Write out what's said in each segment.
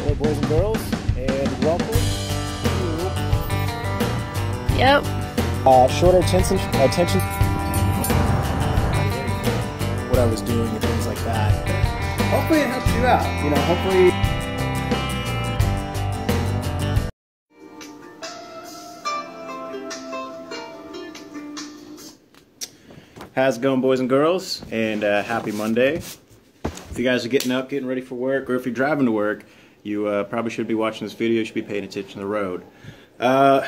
Hello, boys and girls, and welcome to shorter attention, what I was doing and things like that. Hopefully it helps you out. You know, hopefully. How's it going, boys and girls? And happy Monday. If you guys are getting up, getting ready for work, or if you're driving to work, you probably should be watching this video. You should be paying attention to the road.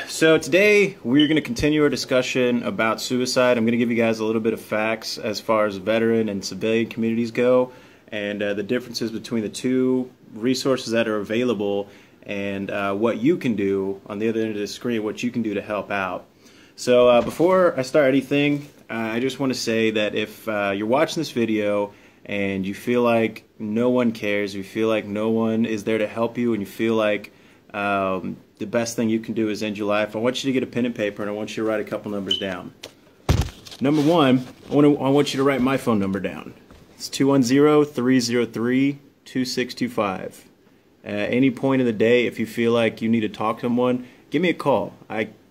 So today we're going to continue our discussion about suicide. I'm going to give you guys a little bit of facts as far as veteran and civilian communities go, and the differences between the two, resources that are available, and what you can do on the other end of the screen, what you can do to help out. So before I start anything, I just want to say that if you're watching this video and you feel like no one cares, you feel like no one is there to help you, and you feel like the best thing you can do is end your life, I want you to get a pen and paper, and I want you to write a couple numbers down. Number one, I want you to write my phone number down. It's 210-303-2625. Any point of the day, if you feel like you need to talk to someone, give me a call.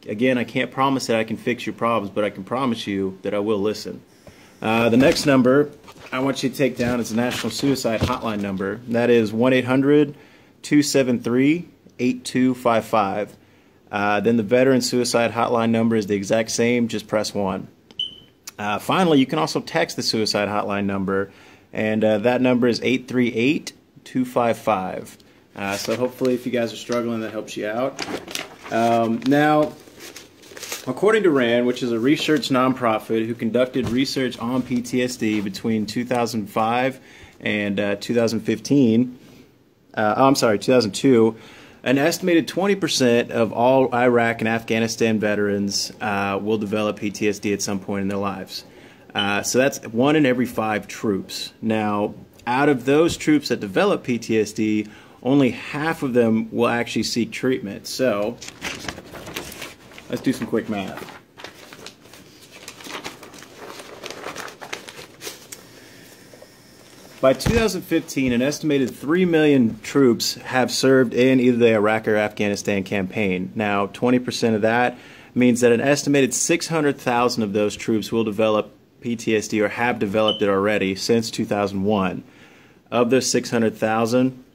Again, I can't promise that I can fix your problems, but I can promise you that I will listen. The next number I want you to take down is the National Suicide Hotline number. That is 1-800-273-8255. Then the Veteran Suicide Hotline number is the exact same, just press 1. Finally, you can also text the Suicide Hotline number, and that number is 838-255. So hopefully if you guys are struggling, that helps you out. Now, according to RAND, which is a research nonprofit who conducted research on PTSD between 2005 and 2002, an estimated 20% of all Iraq and Afghanistan veterans will develop PTSD at some point in their lives. So that's 1 in every 5 troops. Now, out of those troops that develop PTSD, only half of them will actually seek treatment. So let's do some quick math. By 2015, an estimated 3 million troops have served in either the Iraq or Afghanistan campaign. Now, 20% of that means that an estimated 600,000 of those troops will develop PTSD or have developed it already since 2001. Of those 600,000,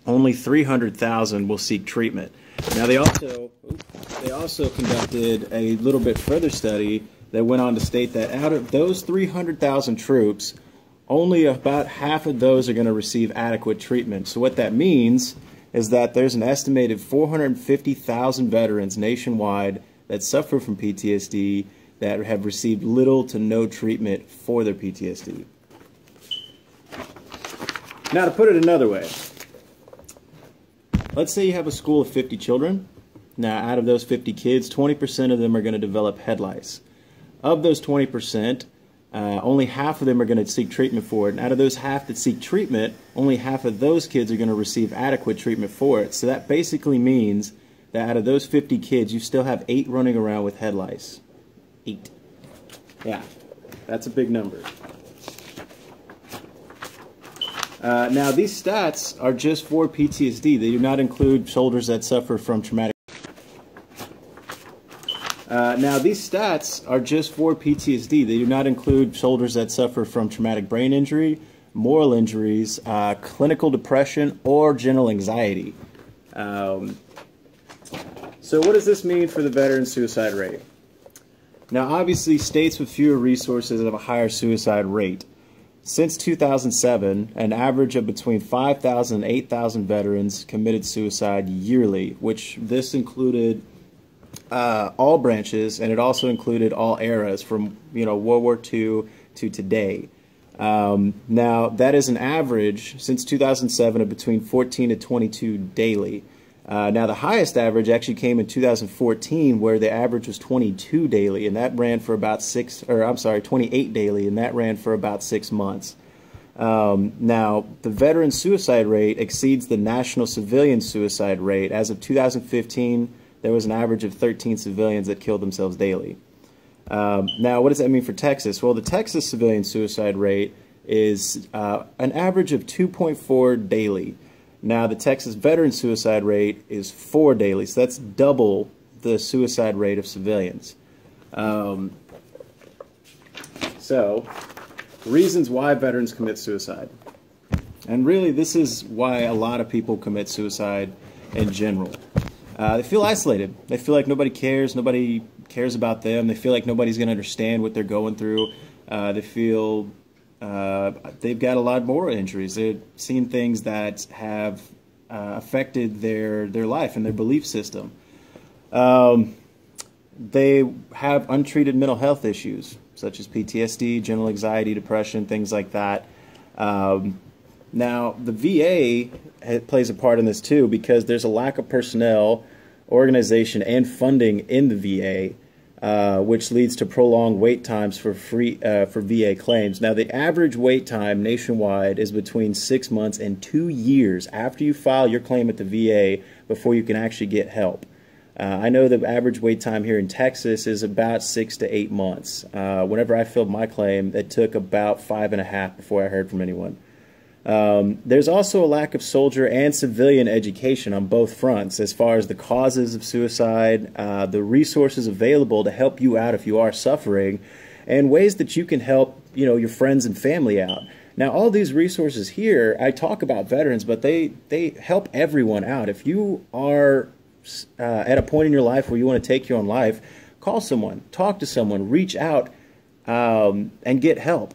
only 300,000 will seek treatment. Now, they also conducted a little bit further study that went on to state that out of those 300,000 troops, only about half of those are going to receive adequate treatment. So what that means is that there's an estimated 450,000 veterans nationwide that suffer from PTSD that have received little to no treatment for their PTSD. Now, to put it another way, let's say you have a school of 50 children. Now, out of those 50 kids, 20% of them are going to develop head lice. Of those 20%, only half of them are going to seek treatment for it. And out of those half that seek treatment, only half of those kids are going to receive adequate treatment for it. So that basically means that out of those 50 kids, you still have 8 running around with head lice. 8. Yeah, that's a big number. Now, these stats are just for PTSD. They do not include soldiers that suffer from traumatic. Now, these stats are just for PTSD. They do not include soldiers that suffer from traumatic brain injury, moral injuries, clinical depression, or general anxiety. So what does this mean for the veteran suicide rate? Now, obviously, states with fewer resources have a higher suicide rate. Since 2007, an average of between 5,000 and 8,000 veterans committed suicide yearly, which this included all branches, and it also included all eras from World War II to today. Now, that is an average since 2007 of between 14 to 22 daily. Now, the highest average actually came in 2014, where the average was 22 daily, and that ran for about 28 daily, and that ran for about 6 months. Now, the veteran suicide rate exceeds the national civilian suicide rate. As of 2015, there was an average of 13 civilians that killed themselves daily. Now, what does that mean for Texas? Well, the Texas civilian suicide rate is an average of 2.4 daily. Now, the Texas veteran suicide rate is 4 daily, so that's double the suicide rate of civilians. So, reasons why veterans commit suicide. And really, this is why a lot of people commit suicide in general. They feel isolated. They feel like nobody cares about them. They feel like nobody's going to understand what they're going through. They feel they've got a lot of moral injuries. They've seen things that have affected their life and their belief system. They have untreated mental health issues, such as PTSD, general anxiety, depression, things like that. Now, the VA plays a part in this too, because there's a lack of personnel, organization, and funding in the VA, which leads to prolonged wait times for VA claims. Now, the average wait time nationwide is between 6 months and 2 years after you file your claim at the VA before you can actually get help. I know the average wait time here in Texas is about 6 to 8 months. Whenever I filled my claim, it took about 5.5 before I heard from anyone. There's also a lack of soldier and civilian education on both fronts as far as the causes of suicide, the resources available to help you out if you are suffering, and ways that you can help, your friends and family out. Now, all these resources here, I talk about veterans, but they help everyone out. If you are at a point in your life where you want to take your own life, call someone, talk to someone, reach out, and get help.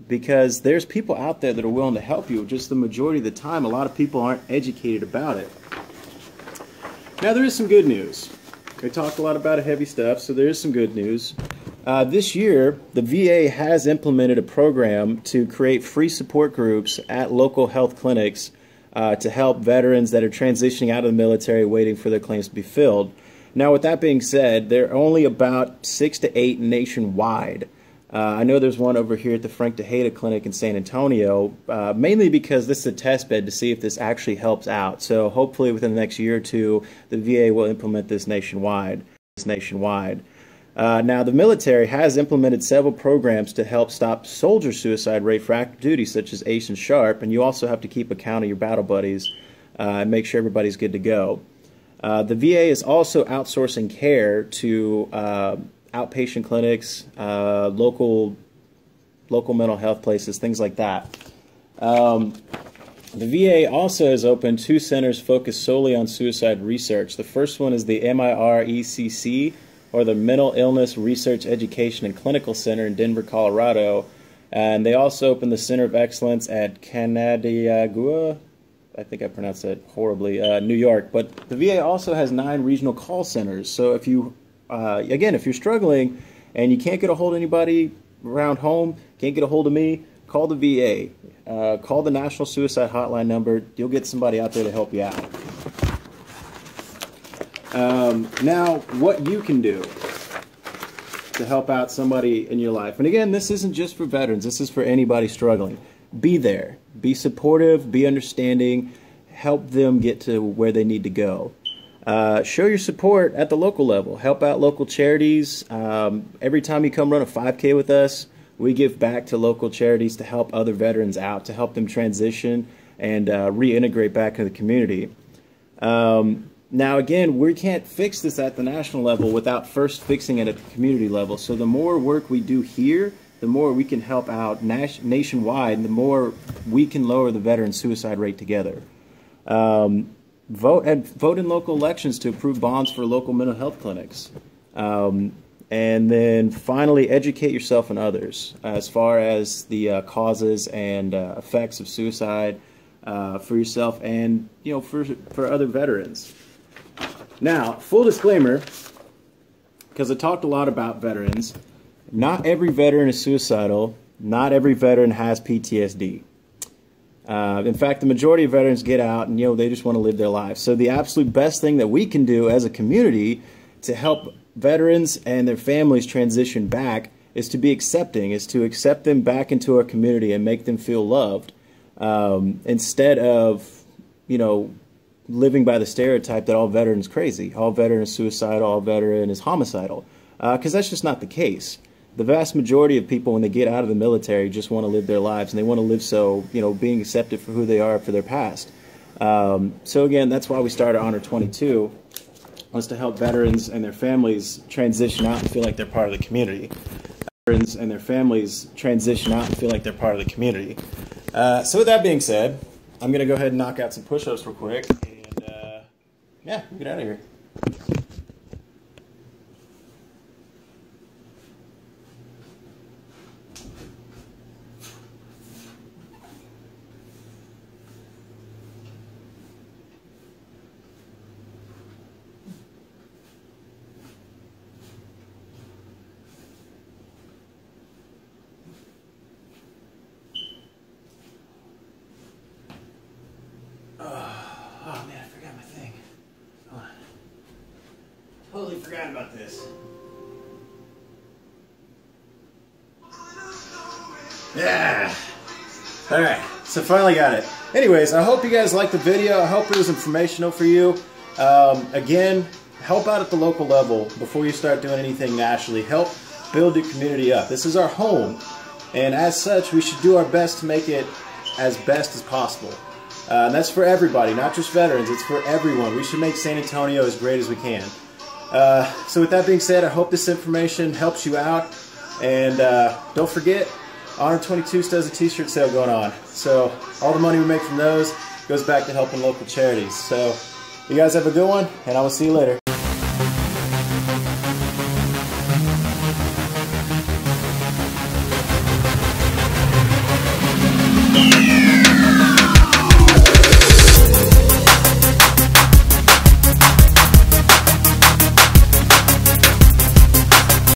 Because there's people out there that are willing to help you. Just the majority of the time, a lot of people aren't educated about it. Now, there is some good news. We talked a lot about heavy stuff, so there is some good news. This year, the VA has implemented a program to create free support groups at local health clinics to help veterans that are transitioning out of the military waiting for their claims to be filled. Now, with that being said, there are only about 6 to 8 nationwide. I know there's one over here at the Frank Tejeda Clinic in San Antonio, mainly because this is a test bed to see if this actually helps out. So hopefully within the next year or two, the VA will implement this nationwide. Now, the military has implemented several programs to help stop soldier suicide rate for active duty, such as ACE and SHARP, and you also have to keep account of your battle buddies and make sure everybody's good to go. The VA is also outsourcing care to outpatient clinics, local mental health places, things like that. The VA also has opened 2 centers focused solely on suicide research. The first one is the MIRECC, or the Mental Illness Research Education and Clinical Center in Denver, Colorado. And they also opened the Center of Excellence at Canandaigua, I think I pronounced that horribly, New York. But the VA also has 9 regional call centers. So if you again, if you're struggling and you can't get a hold of anybody around home, can't get a hold of me, call the VA. Call the National Suicide Hotline number. You'll get somebody out there to help you out. Now, what you can do to help out somebody in your life. And again, this isn't just for veterans. This is for anybody struggling. Be there. Be supportive. Be understanding. Help them get to where they need to go. Show your support at the local level. Help out local charities. Every time you come run a 5K with us, we give back to local charities to help other veterans out, to help them transition and reintegrate back into the community. Now, again, we can't fix this at the national level without first fixing it at the community level. So the more work we do here, the more we can help out nationwide, and the more we can lower the veteran suicide rate together. Vote in local elections to approve bonds for local mental health clinics. And then finally, educate yourself and others as far as the causes and effects of suicide for yourself and for other veterans. Now, full disclaimer, because I talked a lot about veterans, not every veteran is suicidal. Not every veteran has PTSD. In fact, the majority of veterans get out and they just want to live their lives. So the absolute best thing that we can do as a community to help veterans and their families transition back is to be accepting, is to accept them back into our community and make them feel loved, instead of living by the stereotype that all veterans are crazy, all veteran is suicidal, all veteran is homicidal, because that's just not the case. The vast majority of people, when they get out of the military, just want to live their lives, and they want to live so, being accepted for who they are, for their past. So again, that's why we started Honor 22, was to help veterans and their families transition out and feel like they're part of the community. Veterans and their families transition out and feel like they're part of the community. So with that being said, I'm going to go ahead and knock out some push-ups real quick, and yeah, we'll get out of here. Oh man, I forgot my thing. Hold on. Totally forgot about this. Yeah. Alright, so finally got it. Anyways, I hope you guys liked the video. I hope it was informational for you. Again, help out at the local level before you start doing anything nationally. Help build your community up. This is our home, and as such, we should do our best to make it as best as possible. And that's for everybody, not just veterans. It's for everyone. We should make San Antonio as great as we can. So with that being said, I hope this information helps you out. And don't forget, Honor 22 still has a t-shirt sale going on. So all the money we make from those goes back to helping local charities. So you guys have a good one, and I will see you later.